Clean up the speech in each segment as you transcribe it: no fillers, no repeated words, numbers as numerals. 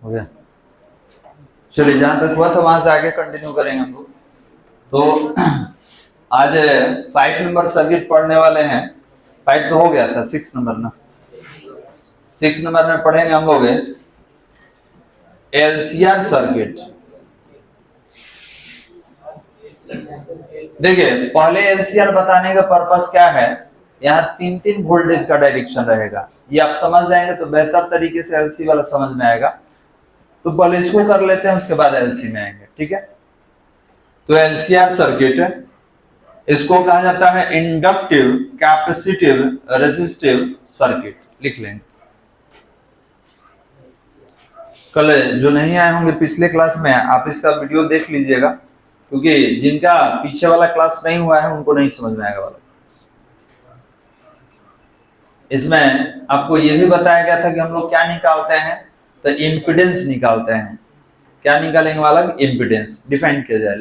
हो गया। चलिए, जहां तक हुआ था वहां से आगे कंटिन्यू करेंगे हम लोग। तो आज 5 नंबर सर्किट पढ़ने वाले हैं। 5 तो हो गया था, 6 नंबर ना। 6 नंबर में पढ़ेंगे हम लोग एलसीआर सर्किट। देखिए, पहले एलसीआर बताने का पर्पस क्या है। यहाँ 3 वोल्टेज का डायरेक्शन रहेगा, ये आप समझ जाएंगे तो बेहतर तरीके से एलसी वाला समझ में आएगा। तो पहले इसको कर लेते हैं, उसके बाद एलसी में आएंगे, ठीक है। तो एलसीआर सर्किट, इसको कहा जाता है इंडक्टिव कैपेसिटिव रेजिस्टिव सर्किट। लिख लेंगे। कल जो नहीं आए होंगे पिछले क्लास में, आप इसका वीडियो देख लीजिएगा, क्योंकि जिनका पीछे वाला क्लास नहीं हुआ है उनको नहीं समझ में आएगा वाला। इसमें आपको यह भी बताया गया था कि हम लोग क्या निकालते हैं, तो इम्पीडेंस निकालते हैं। क्या निकालेंगे वाला, इम्पीडेंस डिफाइन किया जाए।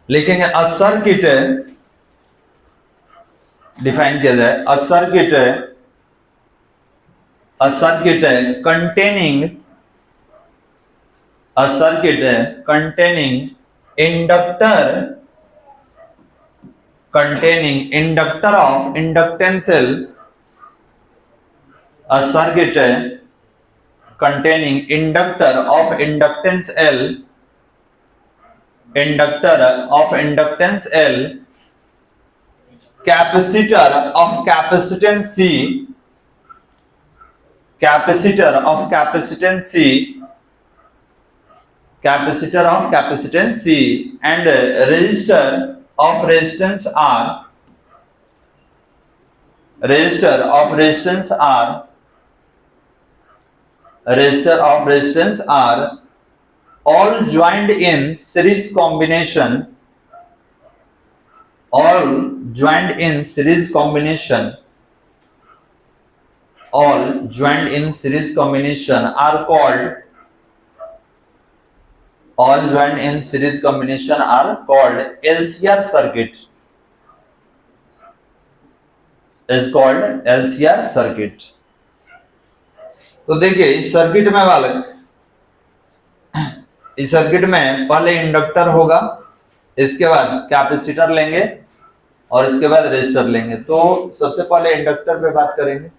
लिखेंगे अ सर्किट, डिफाइन किया जाए a circuit containing inductor of inductance L, a circuit containing inductor of inductance L, capacitor of capacitance C, and resistor of resistance R, all joined in series combination, are called LCR circuit. तो देखिए, इस circuit में पहले inductor होगा, इसके बाद capacitor लेंगे और इसके बाद रेजिस्टर लेंगे। तो सबसे पहले इंडक्टर पे बात करेंगे।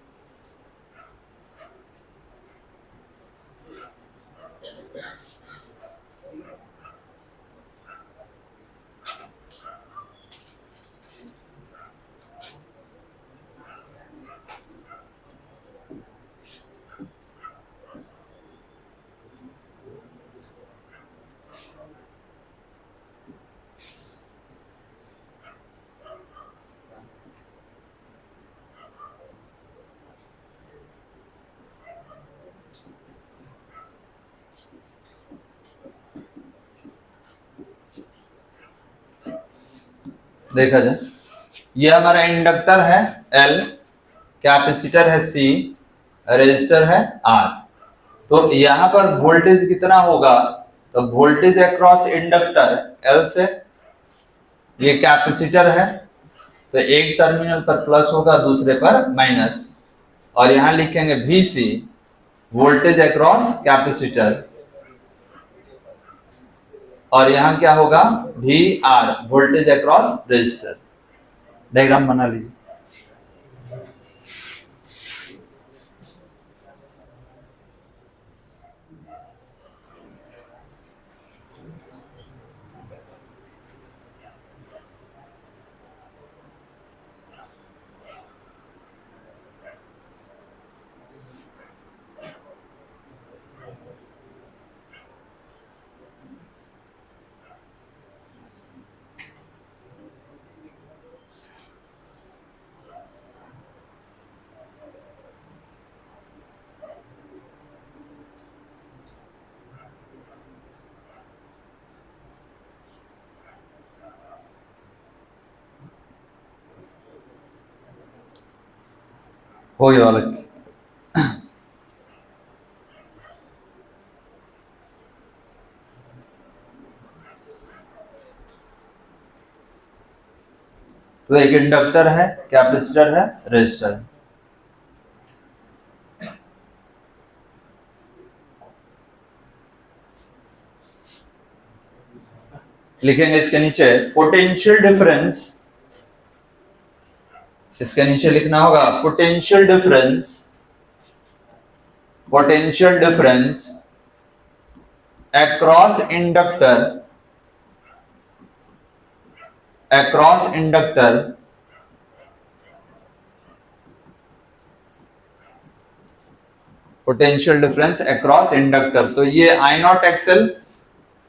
देखा जाए, ये हमारा इंडक्टर है L, कैपेसिटर है C, रेजिस्टर है R। तो यहां पर वोल्टेज कितना होगा, तो वोल्टेज अक्रॉस इंडक्टर L से, ये कैपेसिटर है तो एक टर्मिनल पर प्लस होगा, दूसरे पर माइनस, और यहां लिखेंगे VC, वोल्टेज अक्रॉस कैपेसिटर, और यहां क्या होगा, VR, voltage across resistor. Diagram बना लीजिए। हो गया वाला। तो एक इंडक्टर है, कैपेसिटर है, रेजिस्टर है। लिखेंगे इसके नीचे पोटेंशियल डिफरेंस, इसके नीचे लिखना होगा potential difference, potential difference across inductor, across inductor potential difference across inductor. तो ये आई नॉट एक्सएल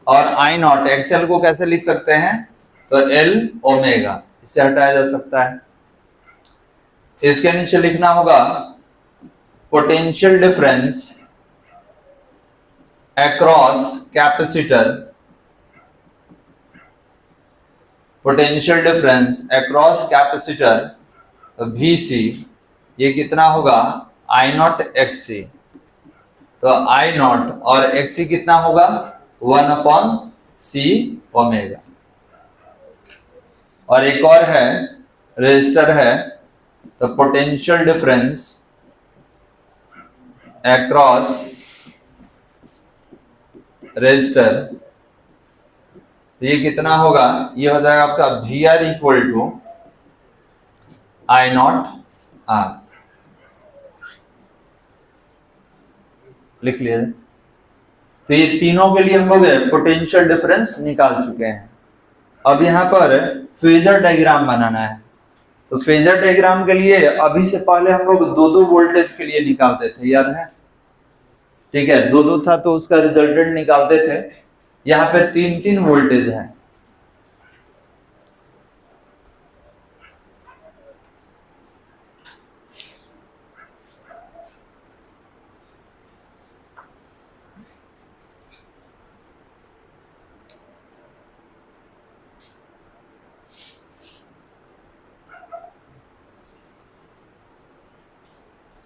और आई नॉट एक्सएल को कैसे लिख सकते हैं, तो एल ओमेगा, इससे हटाया जा सकता है। इसके नीचे लिखना होगा potential difference across capacitor, potential difference across capacitor VC, ये कितना होगा आई नॉट XC। तो आई नॉट और XC कितना होगा 1/C ओमेगा। और एक और है रेजिस्टर है, तो पोटेंशियल डिफरेंस अक्रॉस रेजिस्टर, ये कितना होगा, ये हो जाएगा आपका VR equal to I nought R। लिख लिया। तो ये तीनों के लिए हम लोग पोटेंशियल डिफरेंस निकाल चुके हैं। अब यहाँ पर फेजर डायग्राम बनाना है। तो फेजर डायग्राम के लिए अभी से पहले हम लोग दो दो वोल्टेज के लिए निकालते थे, याद है? ठीक है, दो दो था तो उसका रिजल्टेंट निकालते थे। यहाँ पे तीन तीन वोल्टेज है।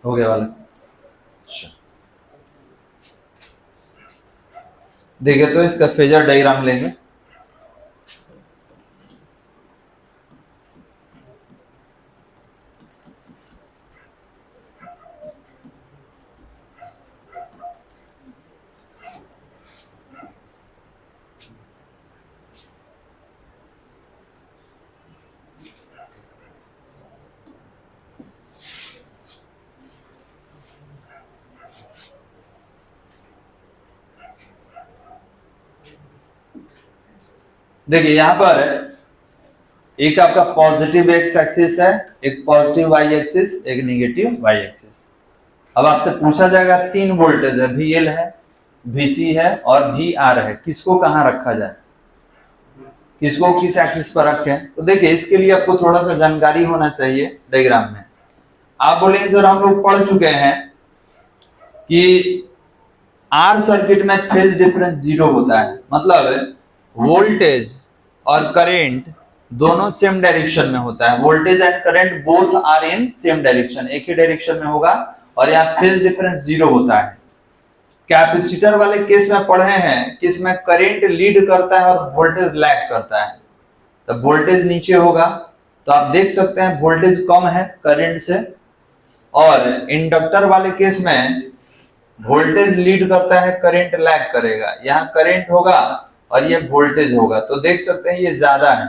हो गया वाला। अच्छा, देखिए तो इसका फेजर डायग्राम लेंगे। देखिए यहां पर एक आपका पॉजिटिव एक्स एक्सिस है, एक पॉजिटिव वाई एक्सिस, एक नेगेटिव वाई एक्सिस। अब आपसे पूछा जाएगा तीन वोल्टेज है, VL है, VC है और VR है, किसको कहां रखा जाए, किसको किस एक्सिस पर रखें। तो देखिए इसके लिए आपको थोड़ा सा जानकारी होना चाहिए डायग्राम में। आप बोलेंगे सर हम लोग पढ़ चुके हैं कि R सर्किट में फेज डिफरेंस 0 होता है, मतलब वोल्टेज और करंट दोनों सेम डायरेक्शन में होता है। Voltage and current both are in same direction, एक ही डायरेक्शन में होगा और यहाँ फेज डिफरेंस 0 होता है। कैपेसिटर वाले केस में पढ़े हैं कि इसमें करंट लीड करता है और वोल्टेज लैग करता है। तो वोल्टेज नीचे होगा, तो आप देख सकते हैं वोल्टेज कम है करंट से। और इंडक्टर वाले केस में वोल्टेज लीड करता है, करंट लैग करेगा। यहाँ करंट होगा और ये वोल्टेज होगा, तो देख सकते हैं ये ज्यादा है।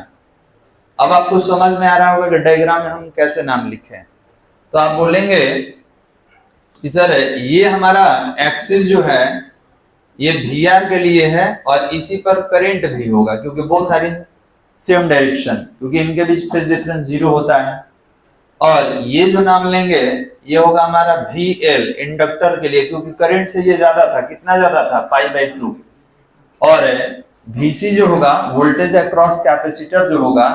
अब आपको समझ में आ रहा होगा कि डायग्राम में हम कैसे नाम लिखें। तो आप बोलेंगे कि सर ये हमारा एक्सिस जो है ये VR के लिए है और इसी पर करंट भी होगा, क्योंकि both are in same direction, क्योंकि इनके बीच फेज डिफरेंस 0 होता है। और ये जो नाम लेंगे ये होगा हमारा VL इंडक्टर के लिए, क्योंकि करंट से ये ज्यादा था। कितना ज्यादा था, π/2। और VC जो होगा वोल्टेज अक्रॉस कैपेसिटर जो होगा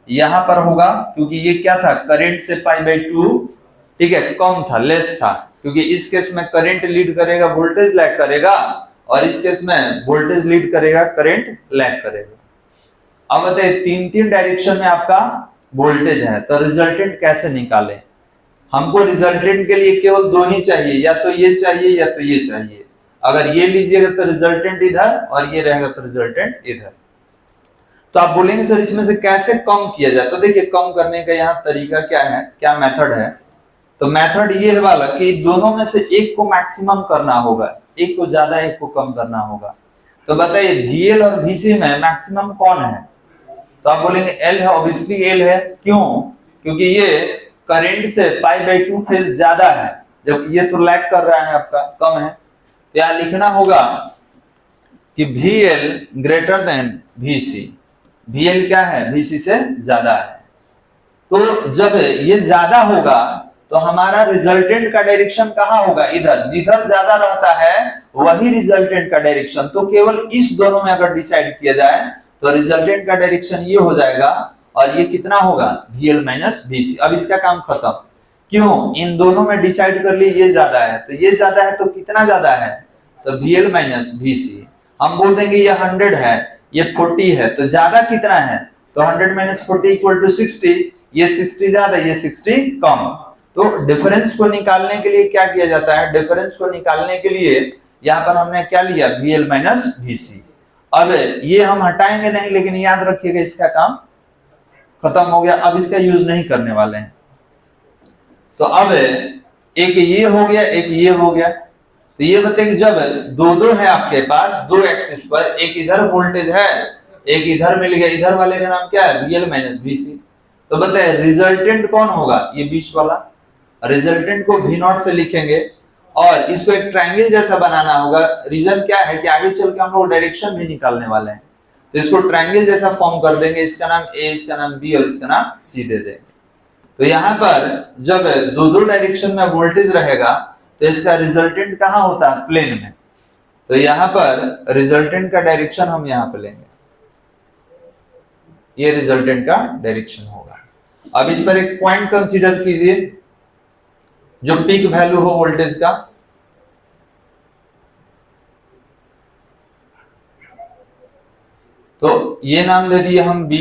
यहां पर होगा, क्योंकि ये क्या था करंट से π/2, ठीक है, कम था, लेस था। क्योंकि इस केस में करंट लीड करेगा, वोल्टेज लैग करेगा, और इस केस में वोल्टेज लीड करेगा, करंट लैग करेगा। अब बताइए तीन तीन डायरेक्शन में आपका वोल्टेज है, तो रिजल्टेंट कैसे निकालें। हमको रिजल्टेंट के लिए केवल दो ही चाहिए, या तो ये चाहिए या तो ये चाहिए। अगर ये लीजिएगा तो रिजल्टेंट इधर और ये रहेगा तो रिजल्टेंट इधर। तो आप बोलेंगे सर इसमें से कैसे कम किया जाए। तो देखिए कम करने का यहाँ तरीका क्या है, क्या मेथड है। तो मेथड ये है वाला कि दोनों में से एक को मैक्सिमम करना होगा, एक को ज्यादा एक को कम करना होगा। तो बताइए VL और VC में मैक्सिमम कौन है? तो आप बोलेंगे L है, ऑब्वियसली L है। क्यों? क्योंकि ये करंट से π/2 फेज ज्यादा है, जब ये तो लैग कर रहा है, आपका कम है। तो यहाँ लिखना होगा कि VL greater than VC। VL क्या है? VC से ज्यादा है। तो जब ये ज्यादा होगा तो हमारा रिजल्टेंट का डायरेक्शन कहाँ होगा? इधर। जिधर ज्यादा रहता है वही रिजल्टेंट का डायरेक्शन। तो केवल इस दोनों में अगर डिसाइड किया जाए तो रिजल्टेंट का डायरेक्शन ये हो जाएगा, और ये कितना होगा? VL minus VC। अब इसका काम खत्म। क्यों? इन दोनों में डिसाइड कर लिए ये ज्यादा है, तो ये ज्यादा है तो कितना ज्यादा है? तो VL माइनस VC। हम बोल देंगे ये 100 है, ये 40 है, तो ज्यादा कितना है? तो 100 माइनस 40 इक्वल टू 60। ये 60 ज्यादा, ये 60 कम। तो डिफरेंस को निकालने के लिए क्या किया जाता है? डिफरेंस को निकालने के लिए यहाँ पर हमने क्या लिया? VL minus VC। अब ये हम हटाएंगे नहीं, लेकिन याद रखिएगा इसका काम खत्म हो गया। अब इसका यूज नहीं करने वाले हैं। तो अब एक ये हो गया, एक ये हो गया। तो ये बताइए जब दो है आपके पास, दो एक्सिस पर, एक इधर वोल्टेज है, एक इधर मिल गया, इधर वाले का नाम क्या है? VL minus VC। तो बताइए रिजल्टेंट कौन होगा? ये बीच वाला। रिजल्टेंट को V0 से लिखेंगे और इसको एक ट्रायंगल जैसा बनाना होगा। रीजन क्या है कि आगे चल के हम लोग डायरेक्शन भी निकालने वाले हैं, तो इसको ट्रायंगल जैसा फॉर्म कर देंगे। इसका नाम A, इसका नाम B और इसका नाम C दे देंगे। तो यहाँ पर जब दो डायरेक्शन में वोल्टेज रहेगा तो इसका रिजल्टेंट कहाँ होता है? प्लेन में। तो यहाँ पर रिजल्टेंट का डायरेक्शन हम यहाँ पे लेंगे, ये रिजल्टेंट का डायरेक्शन होगा। अब इस पर एक पॉइंट कंसीडर कीजिए, जो पीक वैल्यू हो वोल्टेज का। तो ये नाम दे दिए हम B,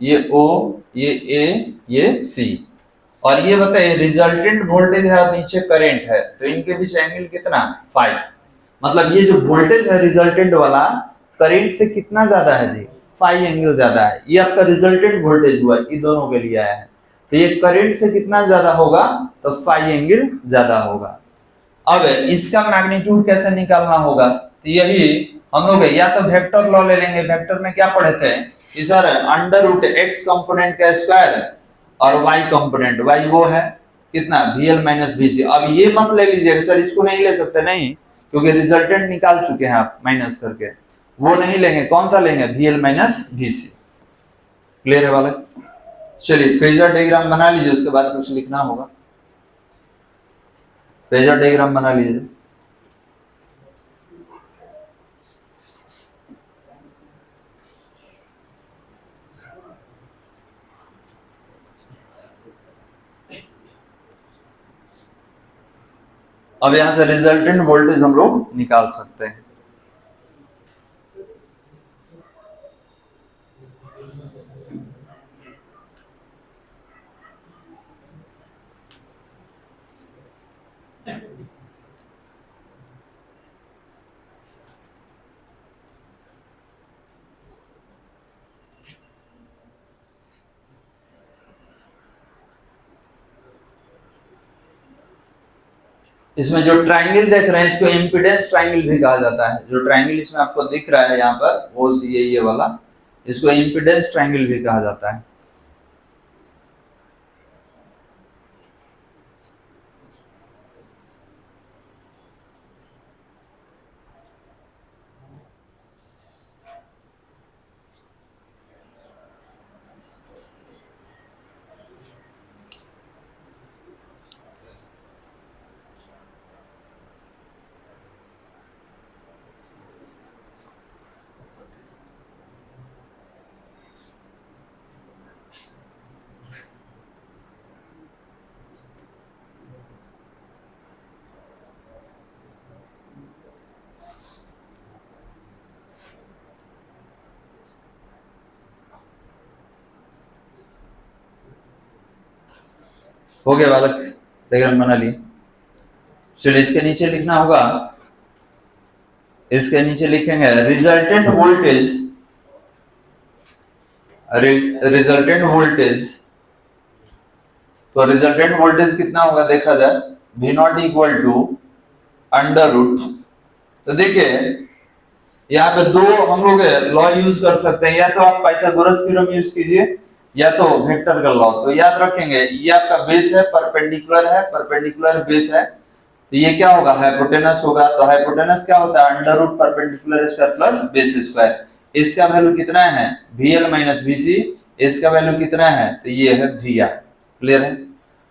ये O, ये A, ये C। और ये बताइए रिजल्टेंट वोल्टेज है और नीचे करंट है, तो इनके बीच एंगल कितना? 5। मतलब ये जो वोल्टेज है रिजल्टेंट वाला, करंट से कितना ज्यादा है जी? 5 एंगल ज्यादा है। ये आपका रिजल्टेंट वोल्टेज हुआ, ये दोनों के लिए आया है। तो ये करंट से कितना ज्यादा होगा? तो 5 एंगल ज्यादा होगा। अब इसका मैग्नीट्यूड कैसे निकालना होगा? तो यही हम लोग या तो वेक्टर लॉ ले लेंगे। वेक्टर में क्या पढ़े थे? Sir under root x component का स्क्वायर और y कंपोनेंट, y वो है कितना? VL minus VC। अब ये मत ले लीजिएगा सर, इसको नहीं ले सकते, नहीं, क्योंकि रिजल्टेंट निकाल चुके हैं आप माइनस करके। वो नहीं लेंगे, कौन सा लेंगे? VL minus VC। क्लियर है बालक? चलिए फेजर डायग्राम बना लीजिए, उसके बाद कुछ लिखना होगा। फेजर डायग्राम बना लीजिए। अब यहां से रिजल्टेंट वोल्टेज हम लोग निकाल सकते हैं। इसमें जो ट्रायंगल देख रहे हैं इसको इम्पीडेंस ट्रायंगल भी कहा जाता है। जो ट्रायंगल इसमें आपको दिख रहा है यहाँ पर, वो ये वाला, इसको इम्पीडेंस ट्रायंगल भी कहा जाता है। हो गया बालक? डायग्राम बना लिए। चलिए इसके नीचे लिखना होगा, इसके नीचे लिखेंगे रिजल्टेंट वोल्टेज, रिजल्टेंट वोल्टेज। तो रिजल्टेंट वोल्टेज कितना होगा देखा जाए, V0 equal to under root. तो देखिए यहाँ पे दो हम लोग लॉ यूज कर सकते हैं, या तो आप पाइथागोरस थ्योरम यूज कीजिए या तो वेक्टर का लॉ। तो याद रखेंगे ये आपका बेस है, परपेंडिकुलर है, परपेंडिकुलर बेस है, तो ये क्या होगा, हाइपोटेनस होगा। तो हाइपोटेनस क्या होता है, under root perpendicular square plus base square. इसका वैल्यू कितना है, VL माइनस VC। इसका वैल्यू कितना है, तो ये है VR। क्लियर है।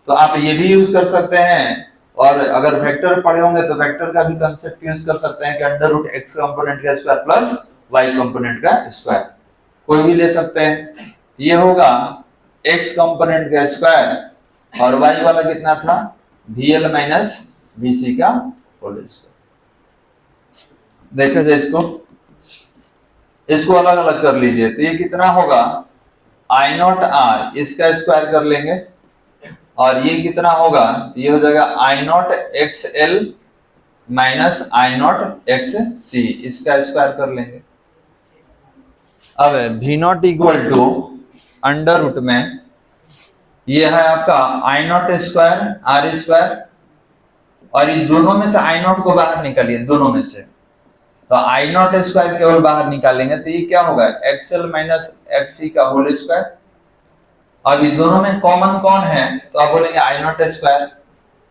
तो आप ये भी यूज कर सकते हैं, और अगर वेक्टर पढ़े होंगे तो वेक्टर का भी कंसेप्ट यूज कर सकते हैं कि अंडर रूट x कंपोनेंट का स्क्वायर प्लस y कंपोनेंट का स्क्वायर, कोई भी ले सकते हैं। ये होगा x कंपोनेंट का स्क्वायर और y वाला कितना था, VL माइनस VC का होल स्क्वायर। देखो इसको अलग अलग कर लीजिए, तो ये कितना होगा, I नॉट R, इसका स्क्वायर कर लेंगे, और ये कितना होगा, ये हो जाएगा I nought XL minus I nought XC, इसका स्क्वायर कर लेंगे। अब V nought equal to under root में ये है आपका I nought square R square, और ये दोनों में से I नॉट को बाहर निकालिए, दोनों में से, तो I नॉट स्क्वायर केवल बाहर निकालेंगे, तो ये क्या होगा, XL माइनस XC का होल स्क्वायर। अब ये दोनों में कॉमन कौन है, तो आप बोलेंगे I नॉट स्क्वायर।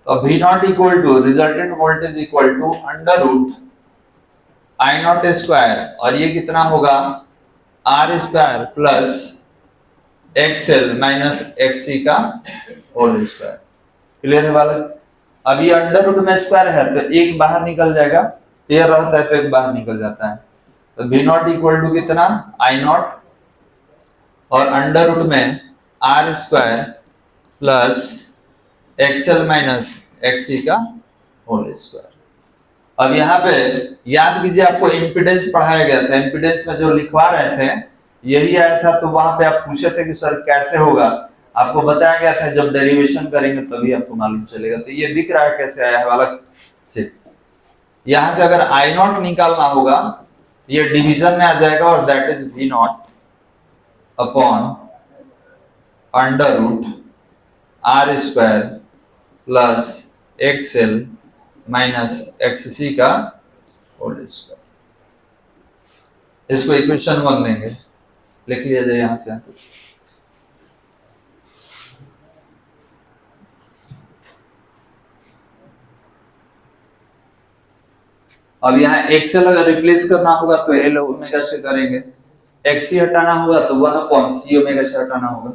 तो V nought equal to resultant voltage equal to under root I nought square, और ये कितना होगा, R square plus XL minus XC का होल स्क्वायर। क्लियर है बालक। अब ये अंडर रूट में स्क्वायर है तो एक बाहर निकल जाएगा, ये रहता है तो एक बाहर निकल जाता है। तो V नॉट इक्वल टू कितना, I नॉट और अंडर रूट में R square plus XL minus XC का होल स्क्वायर। अब यहाँ पे याद कीजिए, आपको इम्पीडेंस पढ़ाया गया था, इम्पीडेंस में जो लिखवा रहे थे यही आया था, तो वहां पे आप पूछे थे कि सर कैसे होगा, आपको बताया गया था जब डेरिवेशन करेंगे तभी आपको मालूम चलेगा। तो ये दिख रहा है कैसे आया है वाला, ठीक। यहां से अगर I नॉट निकालना होगा, ये डिवीजन में आ जाएगा, और that is V nought upon under root R square plus XL minus XC का होल स्क्वायर। इसको इक्वेशन 1 देंगे, लिख लिया जाए यहां से। अब यहाँ XL अगर रिप्लेस करना होगा तो L ओमेगा से करेंगे, XC हटाना होगा तो 1 अपॉन C ओमेगा से हटाना होगा।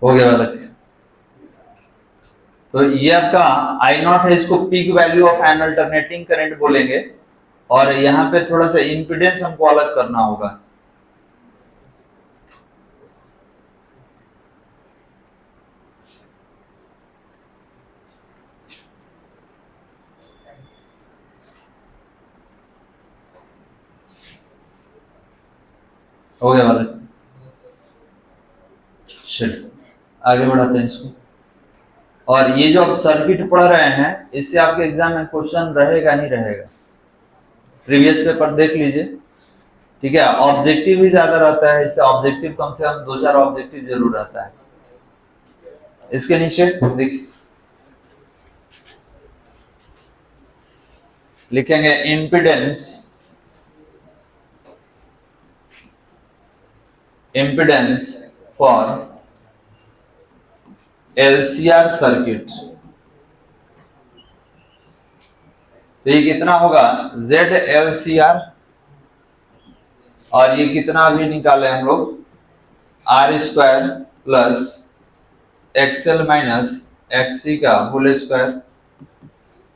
हो गया बालक। तो ये आपका I नॉट है, इसको peak value of N alternating current बोलेंगे, और यहाँ पे थोड़ा सा इंपीडेंस हमको अलग करना होगा। हो गया बालक, चलिए आगे बढ़ाते हैं इसको। और ये जो आप सर्किट पढ़ रहे हैं, इससे आपके एग्जाम में क्वेश्चन रहेगा ही रहेगा। प्रीवियस पेपर देख लीजिए, ठीक है। ऑब्जेक्टिव ही ज्यादा रहता है, इससे ऑब्जेक्टिव कम से कम 2-4 ऑब्जेक्टिव जरूर रहता है। इसके नीचे देखिए, लिखेंगे impedance, impedance for LCR circuit. तो ये कितना होगा जेड एलसीआर, और ये कितना अभी निकाले हम लोग R square plus XL minus XC का होल स्क्वायर,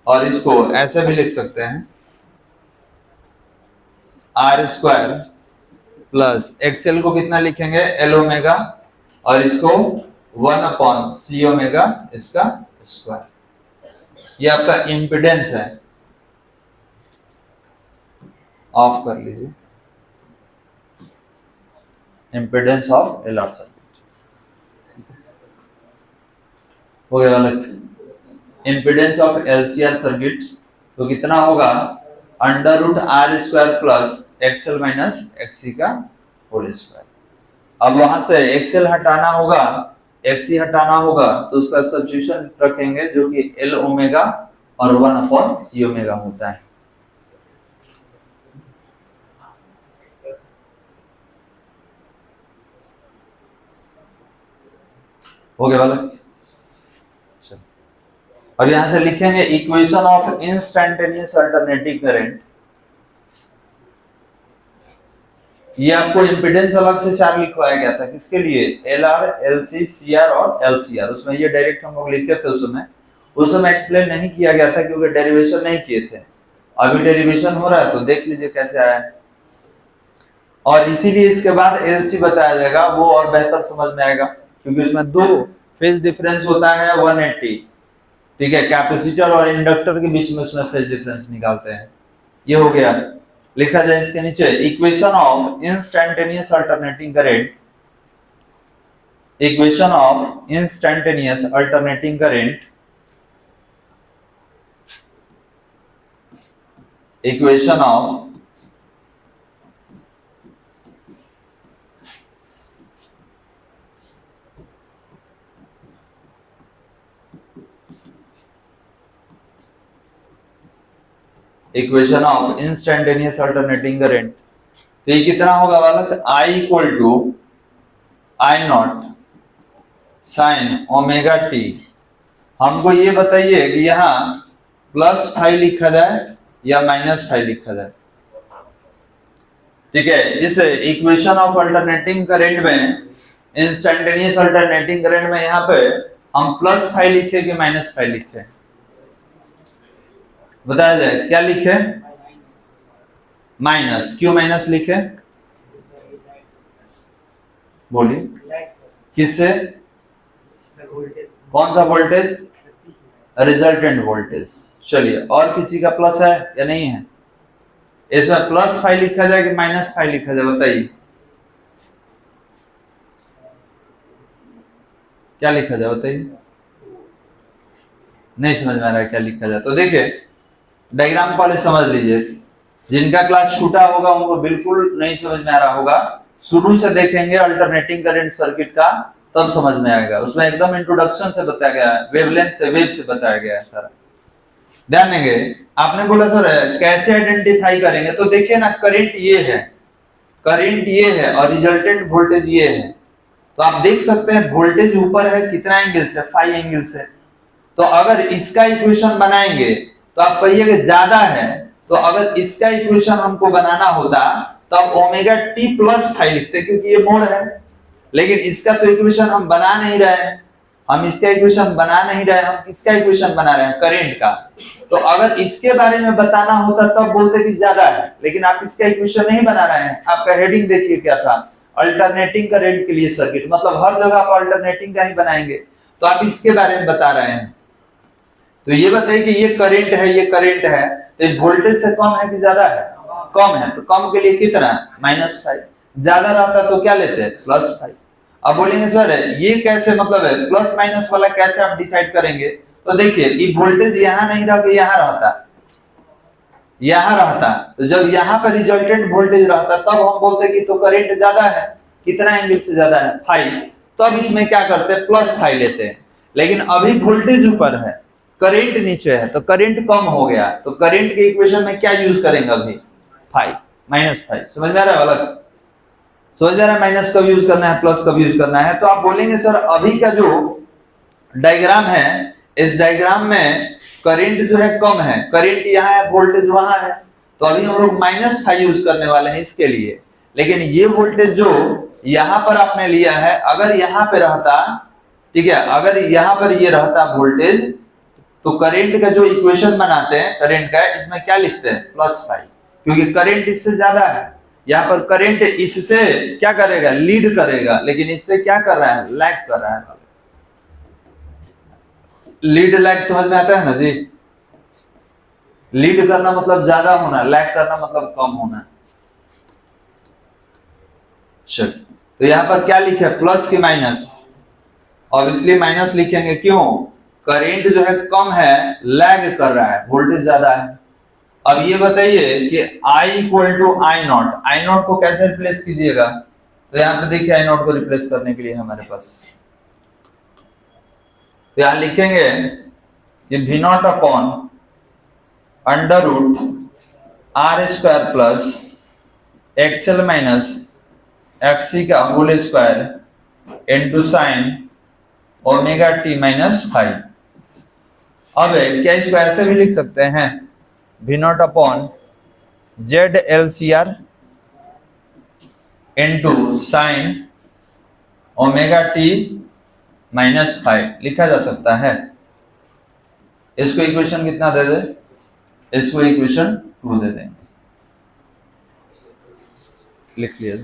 और इसको ऐसे भी लिख सकते हैं आर स्क्वायर प्लस एक्सएल को कितना लिखेंगे एल ओमेगा, और इसको 1/c ओमेगा इसका स्क्वायर। ये आपका इम्पीडेंस है, ऑफ कर लीजिए, इम्पीडेंस ऑफ एलआर सर्किट हो गया अलग। इम्पीडेंस ऑफ एलसीआर सर्किट तो कितना होगा under root R square plus XL minus XC का होल स्क्वायर। अब वहां से एक्सएल हटाना होगा, एक्सी हटाना होगा, तो उसका सब्स्टिट्यूशन रखेंगे जो कि एल ओमेगा और 1/c ओमेगा होता है। हो गया वाला। अब यहां से लिखेंगे equation of instantaneous alternating current. ये आपको इंपीडेंस अलग से 4 लिखवाया गया था, किसके लिए एलआर, एलसी, सीआर और एलसीआर। उसमें ये डायरेक्ट हम लोग लिखे थे उस समय एक्सप्लेन नहीं किया गया था क्योंकि डेरिवेशन नहीं किए थे। अभी डेरिवेशन हो रहा है तो देख लीजिए कैसे आया है, और इसीलिए इसके बाद एलसी बताया जाएगा, वो और बेहतर समझ में आएगा क्योंकि उसमें 2 फेज डिफरेंस होता है 180। ठीक है, कैपेसिटर और इंडक्टर के बीच में उसमें फेज डिफरेंस निकालते हैं। ये हो गया, लिखा जाए इसके नीचे equation of instantaneous alternating current, equation of instantaneous alternating current, equation of equation of instantaneous alternating current. तो ये कितना होगा बालक I equal to I nought sine omega t. हमको ये बताइए कि यहाँ +5 लिखा जाए या -5 लिखा जाए। ठीक है, इस इक्वेशन ऑफ अल्टरनेटिंग करंट में, इंस्टैन्टेनियस अल्टरनेटिंग करंट में यहाँ पे हम +5 लिखे कि -5 लिखे, बताया जाए। क्या लिखे माइनस, क्यों माइनस लिखे बोलिए, किससे, कौन सा वोल्टेज, रिजल्टेंट वोल्टेज। चलिए, और किसी का प्लस है या नहीं है, इसमें +5 लिखा जाए कि -5 लिखा जाए, बताइए क्या लिखा जाए, बताइए। नहीं समझ में आ रहा है क्या लिखा जाए, तो देखिए डायग्राम पहले समझ लीजिए। जिनका क्लास छूटा होगा उनको बिल्कुल नहीं समझ में आ रहा होगा, शुरू से देखेंगे अल्टरनेटिंग करंट सर्किट का, तब समझ में आएगा। उसमें एकदम इंट्रोडक्शन से बताया गया है, वेवलेंथ से, वेव से बताया गया है सारा। ध्यान देंगे, आपने बोला सर कैसे आइडेंटिफाई करेंगे, तो देखिए ना करंट ये है, करंट ये है और रिजल्टेंट वोल्टेज ये है। तो आप देख सकते हैं वोल्टेज ऊपर है कितना एंगल से, 5 एंगल से। तो अगर इसका इक्वेशन बनाएंगे तो आप कहिए कि ज्यादा है, तो अगर इसका इक्वेशन हमको बनाना होता तब ओमेगा टी +5 लिखते क्योंकि ये मोड़ है। लेकिन इसका तो इक्वेशन हम बना नहीं रहे हैं, हम इसका इक्वेशन बना नहीं रहे, हम किसका इक्वेशन बना रहे हैं, करंट का। तो अगर इसके बारे में बताना होता तब बोलते कि ज्यादा है, लेकिन आप इसका इक्वेशन नहीं बना रहे हैं। आपका हेडिंग देखिए क्या था, अल्टरनेटिंग करंट के लिए सर्किट, मतलब हर जगह आप अल्टरनेटिंग का ही बनाएंगे, तो आप इसके बारे में बता रहे हैं। तो ये बताइए कि ये करंट है, ये करंट है, तो वोल्टेज से कम है कि ज्यादा है, कम है, तो कम के लिए कितना, -5। ज्यादा रहता तो क्या लेते, +5। अब बोलेंगे सर ये कैसे, मतलब है प्लस माइनस वाला कैसे आप डिसाइड करेंगे, तो देखिए ये वोल्टेज यहाँ नहीं रह के यहाँ रहता, यहाँ रहता, तो जब यहाँ पर रिजल्टेंट वोल्टेज रहता तब हम बोलते कि तो करंट ज्यादा है, कितना एंगल से ज्यादा है, 5। तो अब इसमें क्या करते हैं, +5 लेते हैं। लेकिन अभी वोल्टेज ऊपर है, करंट नीचे है तो करंट कम हो गया, तो करंट के इक्वेशन में क्या यूज करेंगे अभी, फाइव, -5। समझ में आ रहा है वाला, समझ में आ रहा है माइनस कब यूज करना है, प्लस कब यूज करना है। तो आप बोलेंगे सर अभी का जो डायग्राम है, इस डायग्राम में करंट जो है कम है, करंट यहाँ है, वोल्टेज वहां है, तो अभी हम लोग -5 यूज करने वाले हैं इसके लिए। लेकिन ये वोल्टेज जो यहां पर आपने लिया है, अगर यहाँ पे रहता, ठीक है, अगर यहाँ पर ये रहता वोल्टेज, तो करंट का जो इक्वेशन बनाते हैं करंट का, इसमें क्या लिखते हैं, +5, क्योंकि करंट इससे ज्यादा है। यहाँ पर करंट इससे क्या करेगा, लीड करेगा, लेकिन इससे क्या कर रहा है, लैग कर रहा है। लीड लैग समझ में आता है ना जी, लीड करना मतलब ज्यादा होना, लैग करना मतलब कम होना। चल, तो यहां पर क्या लिखे, प्लस की माइनस, और इसलिए माइनस लिखेंगे, क्यों, करंट जो है कम है, लैग कर रहा है, वोल्टेज ज्यादा है। अब ये बताइए कि I = I नॉट को कैसे रिप्लेस कीजिएगा, तो यहाँ पे देखिए I नॉट को रिप्लेस करने के लिए हमारे पास, तो यहां लिखेंगे कि V0 upon √R² plus XL minus XC का whole square into sine ωt-5। अब क्या इसको ऐसे भी लिख सकते हैं, V0 upon ZLCR into sine ωt-5 लिखा जा सकता है। इसको इक्वेशन कितना दे दे, इसको इक्वेशन 2 दे देंगे, लिख लिया।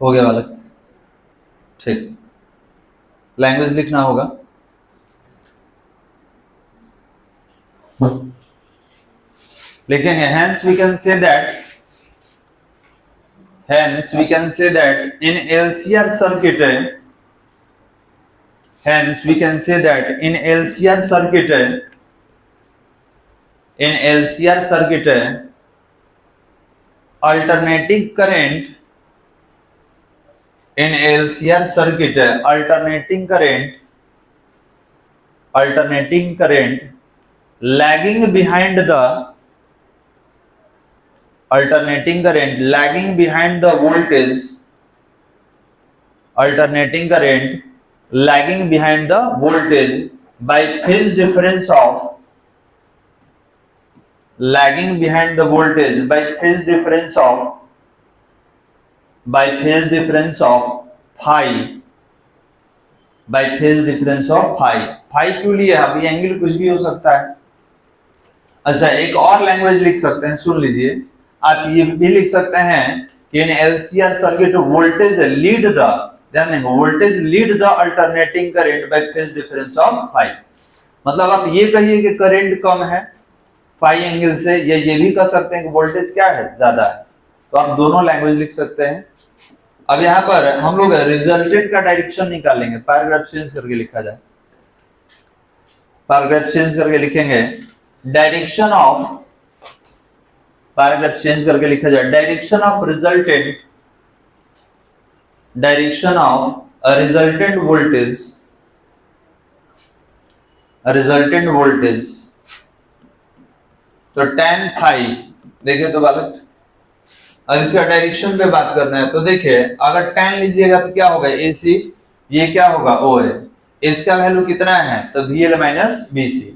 हो गया बालक, ठीक, लैंग्वेज लिखना होगा, लिखेंगे hence we can say that in LCR circuit, hence we can say that in LCR circuit alternating current, in LCR circuit alternating current lagging behind the voltage, alternating current lagging behind the voltage by phase difference of, lagging behind the voltage by phase difference of phi, by phase difference of phi क्यों लिया, अभी angle कुछ भी हो सकता है। अच्छा, एक और लैंग्वेज लिख सकते हैं, सुन लीजिए, आप ये भी लिख सकते हैं कि इन LCR circuit voltage lead the, ध्यान देंगे, voltage lead the alternating current by phase difference of phi। मतलब आप ये कहिए कि करंट कम है phi एंगल से, या ये भी कह सकते हैं कि वोल्टेज क्या है, ज्यादा है। तो आप दोनों लैंग्वेज लिख सकते हैं। अब यहाँ पर हम लोग रिजल्टेंट का डायरेक्शन निकालेंगे, पैराग्राफ चेंज करके लिखा जाए, पैराग्राफ चेंज करके लिखेंगे डायरेक्शन ऑफ, पैराग्राफ चेंज करके लिखा जाए direction of resultant, direction of resultant voltage, तो tan phi, देखिए तो बालक, अब इसका डायरेक्शन पे बात करना है, तो देखिए अगर tan लीजिएगा तो क्या होगा, AC, ये क्या होगा, OA, इसका वैल्यू कितना है, तो VL - BC।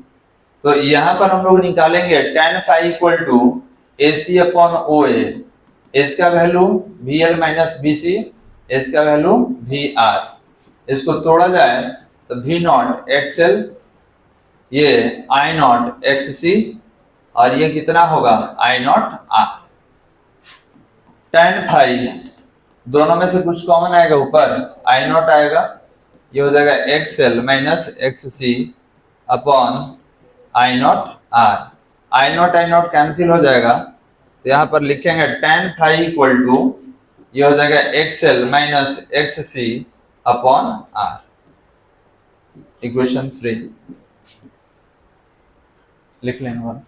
तो यहां पर हम लोग निकालेंगे tan phi = AC upon OA, इसका वैल्यू VL माइनस BC, इसका वैल्यू VR। इसको तोड़ा जाए तो V नॉट XL, ये I नॉट XC, और ये कितना होगा I nought R। tan phi दोनों में से कुछ कॉमन आएगा, ऊपर I नॉट आएगा, ये हो जाएगा XL minus XC upon I nought R। I not cancel हो जाएगा, तो यहाँ पर लिखेंगे tan फाई इक्वल टू, ये हो जाएगा XL minus XC upon R। Equation 3 लिख लेंगे वाला।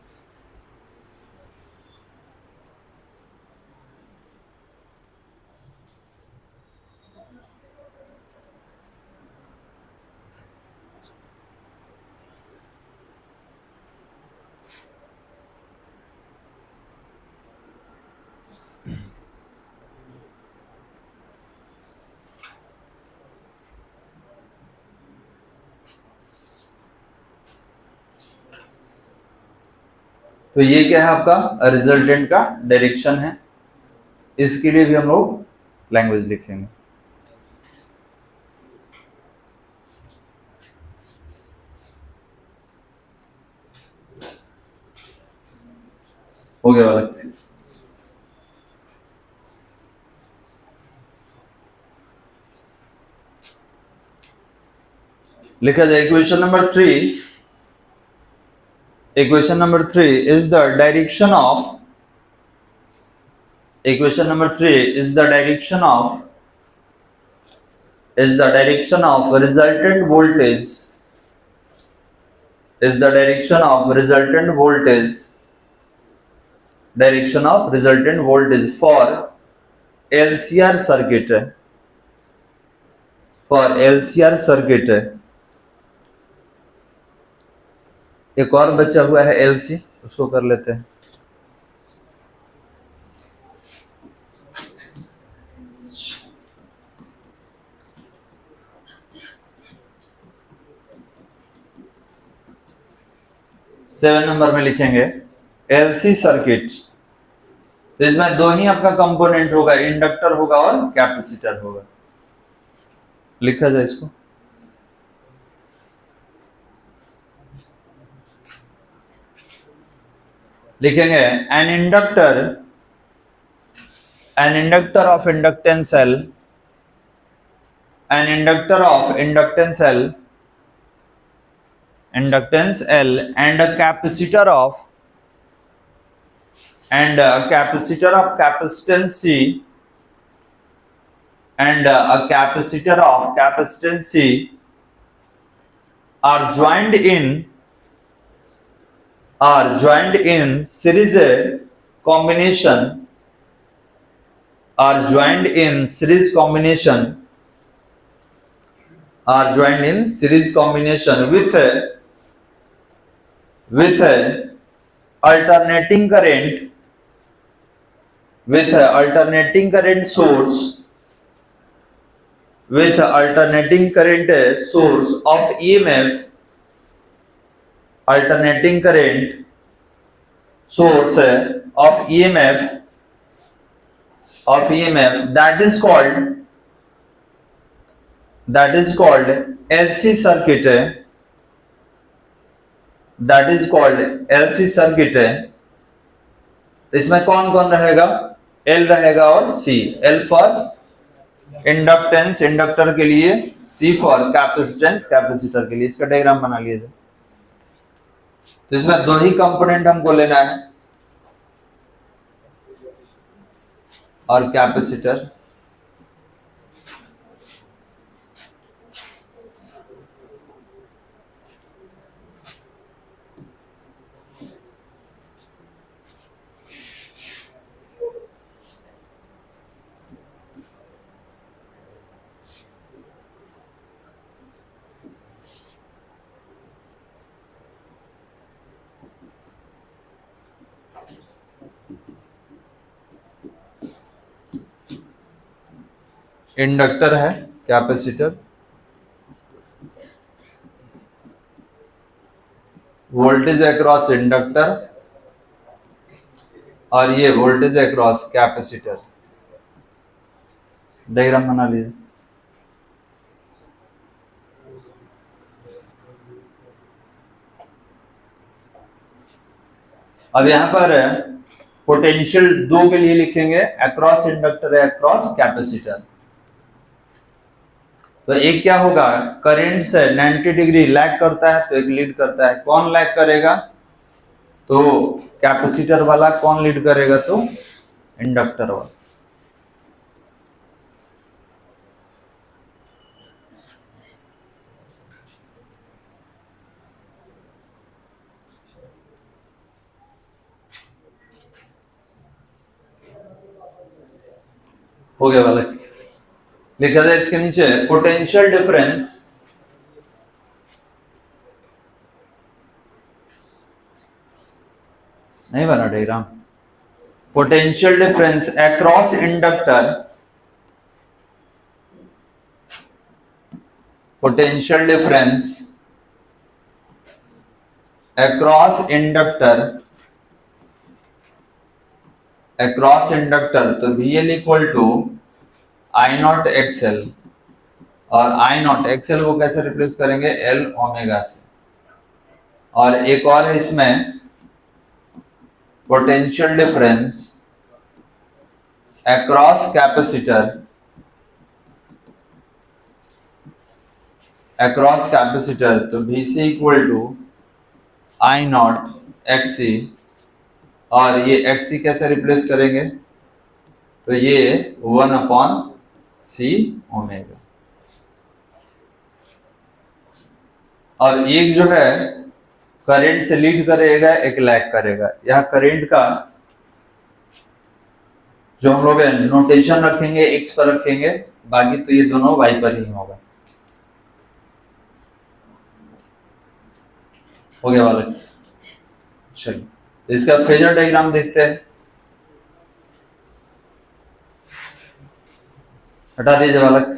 तो ये क्या है आपका रिजल्टेंट का डायरेक्शन है, इसके लिए भी हम लोग लैंग्वेज लिखेंगे। हो गया वाला। लिखा जाए equation number 3। Equation number 3 is the direction of, equation number 3 is the direction of, resultant voltage, is the direction of resultant voltage, for LCR circuit, एक और बचा हुआ है LC, उसको कर लेते हैं। सेवन नंबर में लिखेंगे LC सर्किट। तो इसमें दो ही आपका कंपोनेंट होगा, इंडक्टर होगा और कैपेसिटर होगा। लिखा जाए इसको, लिखेंगे an inductor of inductance L, an inductor of inductance L and a capacitor of capacitance C, and a capacitor of capacitance C are joined in series combination, with alternating current source, of EMF, alternating current source of EMF, that is called LC circuit, इसमें कौन कौन रहेगा, L रहेगा और C। L for inductance, inductor के लिए, C for capacitance, capacitor के लिए। इसका डायग्राम बना लीजिए। तो इसमें दो ही कंपोनेंट हमको लेना है, और कैपेसिटर, इंडक्टर है, कैपेसिटर, वोल्टेज अक्रॉस इंडक्टर, और ये वोल्टेज अक्रॉस कैपेसिटर। डायग्राम बना लीजिए। अब यहां पर पोटेंशियल 2 के लिए लिखेंगे, अक्रॉस इंडक्टर है, अक्रॉस कैपेसिटर। तो एक क्या होगा, करंट से 90 डिग्री लैग करता है तो एक लीड करता है। कौन लैग करेगा, तो कैपेसिटर वाला। कौन लीड करेगा, तो इंडक्टर वाला। हो गया बालक। लिखा जाए इसके नीचे पोटेंशियल डिफरेंस नहीं बना diagram. Potential difference across inductor, potential difference across inductor, across inductor. तो VL equal to I nought XL, और आई नॉट एक्सएल को कैसे रिप्लेस करेंगे, L ओमेगा से। और एक और है इसमें potential difference across capacitor, across capacitor. तो VC equal to I nought XC, और ये XC कैसे रिप्लेस करेंगे, तो ये 1/C ओमेगा। और एक जो है करंट से लीड करेगा, एक लैग करेगा। यह करंट का जो हम लोग नोटेशन रखेंगे X पर रखेंगे, बाकी तो ये दोनों Y पर ही होगा। हो गया बालक। चलिए इसका फेजर डायग्राम देखते हैं। हटा दीजिए बालक।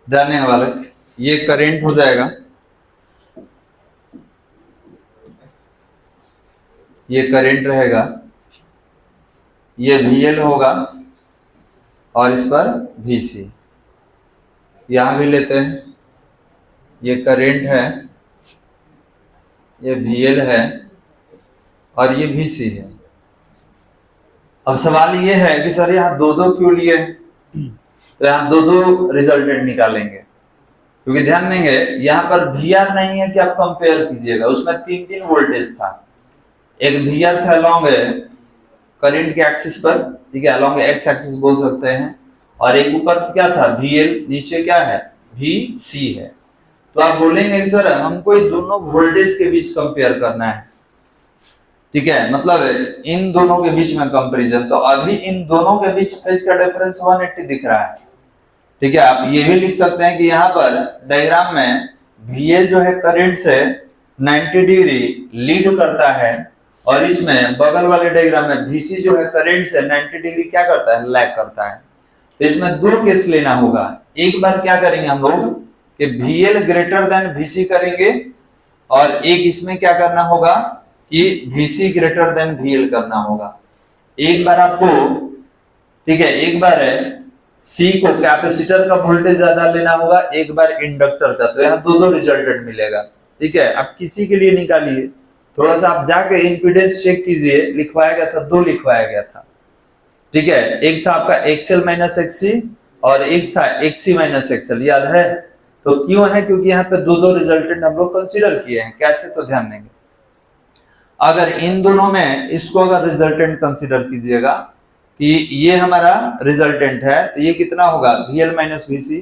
ध्यान है बालक, ये करंट हो जाएगा, ये करंट रहेगा, ये VL होगा, और इस पर VC। यहां भी लेते हैं, ये करंट है, ये VL है, और ये VC है। अब सवाल ये है कि सर यहाँ दो दो क्यों लिए, तो यहाँ दो दो रिजल्टेंट निकालेंगे, क्योंकि ध्यान देंगे यहाँ पर VR नहीं है कि आप कंपेयर कीजिएगा, उसमें 3 वोल्टेज था। एक VR था अलॉन्ग करंट के एक्सिस पर, ठीक है, अलॉन्ग एक्स एक्सिस बोल सकते हैं, और एक ऊपर क्या था VL, नीचे क्या है VC है। तो आप बोलेंगे कि सर हमको इस दोनों वोल्टेज के बीच कंपेयर करना है, ठीक है, मतलब इन दोनों के बीच में कंपैरिजन। तो अभी इन दोनों के बीच फेज का डिफरेंस 180 दिख रहा है, ठीक है। आप ये भी लिख सकते हैं कि यहाँ पर डायग्राम में VL जो है करंट से 90 डिग्री लीड करता है, और इसमें बगल वाले डायग्राम में VC जो है करंट से 90 डिग्री क्या करता है, लैग करता है। तो इसमें दो केस लेना होगा। एक बार क्या करेंगे हम लोग कि VL ग्रेटर देन VC करेंगे, और एक इसमें क्या करना होगा कि VC ग्रेटर देन VL करना होगा। एक बार आपको, ठीक है, एक बार C को कैपेसिटर का वोल्टेज ज्यादा लेना होगा, एक बार इंडक्टर का। तो यहाँ दो रिजल्टेंट मिलेगा, ठीक है। आप किसी के लिए निकालिए, थोड़ा सा आप जाके इंपीडेंस चेक कीजिए, लिखवाया गया था, 2 लिखवाया गया था, ठीक है। एक था आपका XL - XC, और x था xc माइनस xl, याद है? तो क्यों है? क्योंकि यहाँ पे दो रिजल्टेंट हम लोग कंसीडर किए हैं। कैसे? तो ध्यान देंगे, अगर इन दोनों में इसको अगर रिजल्टेंट कंसीडर कीजिएगा कि ये हमारा रिजल्टेंट है, तो ये कितना होगा? VL minus VC।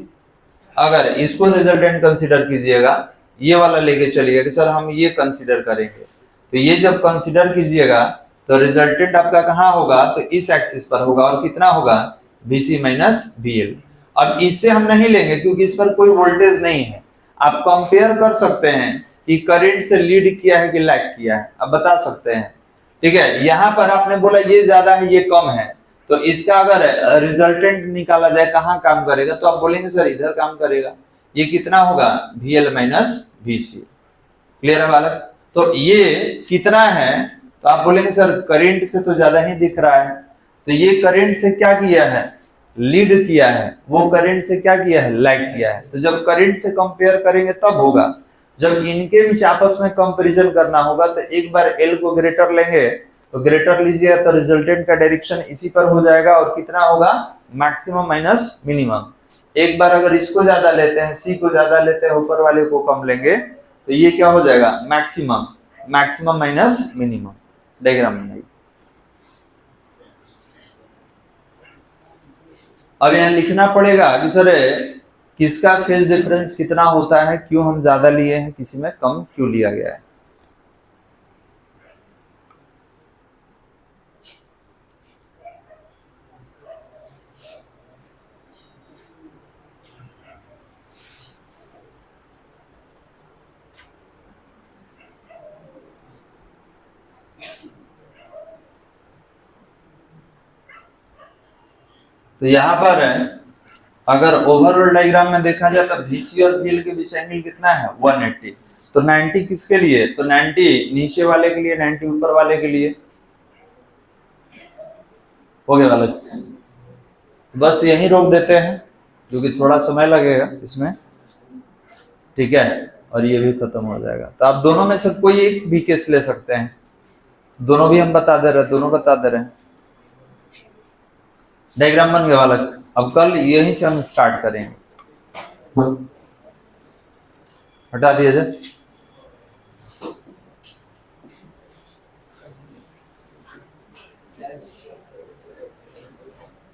अगर इसको रिजल्टेंट कंसीडर कीजिएगा, ये वाला लेके चलिएगा कि सर हम ये कंसीडर करेंगे, तो ये जब कंसीडर कीजिएगा तो रिजल्टेंट आपका कहाँ होगा? तो इस एक्सिस पर होगा, और कितना होगा? VC minus VL। अब इससे हम नहीं लेंगे क्योंकि इस पर कोई वोल्टेज नहीं है। आप कंपेयर कर सकते हैं कि करंट से लीड किया है कि लैग किया है, अब बता सकते हैं। ठीक है, यहाँ पर आपने बोला ये ज्यादा है ये कम है, तो इसका अगर रिजल्टेंट निकाला जाए कहाँ काम करेगा, तो आप बोलेंगे सर इधर काम करेगा। ये कितना होगा? VL minus VC। क्लियर है बालक? तो ये कितना है? तो आप बोलेंगे सर करंट से तो ज्यादा ही दिख रहा है, तो ये करंट से क्या किया है? लीड किया है। वो करंट से क्या किया है? लैग किया है। तो जब करंट से कंपेयर करेंगे तब होगा। जब इनके बीच आपस में कंपैरिजन करना होगा तो एक बार L को ग्रेटर लेंगे, तो ग्रेटर लीजिएगा तो रिजल्टेंट का डायरेक्शन इसी पर हो जाएगा, और कितना होगा? Maximum minus minimum. एक बार अगर इसको ज्यादा लेते हैं, C को ज्यादा लेते हैं, ऊपर वाले को कम लेंगे, तो ये क्या हो जाएगा? Maximum. Maximum minus minimum. Diagram में अब यहाँ लिखना पड़ेगा कि सर किसका फेज डिफरेंस कितना होता है, क्यों हम ज्यादा लिए हैं, किसी में कम क्यों लिया गया है। तो यहाँ पर अगर ओवरऑल डायग्राम में देखा जाए तो VC और VL के बीच एंगल कितना है? 180। तो 90 किसके लिए? तो 90 नीचे वाले के लिए, 90 ऊपर वाले के लिए। हो गया बालक? बस यहीं रोक देते हैं क्योंकि थोड़ा समय लगेगा इसमें। ठीक है, और ये भी खत्म हो जाएगा। तो आप दोनों में से कोई एक भी केस ले सकते हैं, दोनों भी हम बता दे रहे हैं, दोनों बता दे रहे हैं। डायग्राम बन गया बालक? अब कल यहीं से हम स्टार्ट करेंगे। हटा दिया जाए।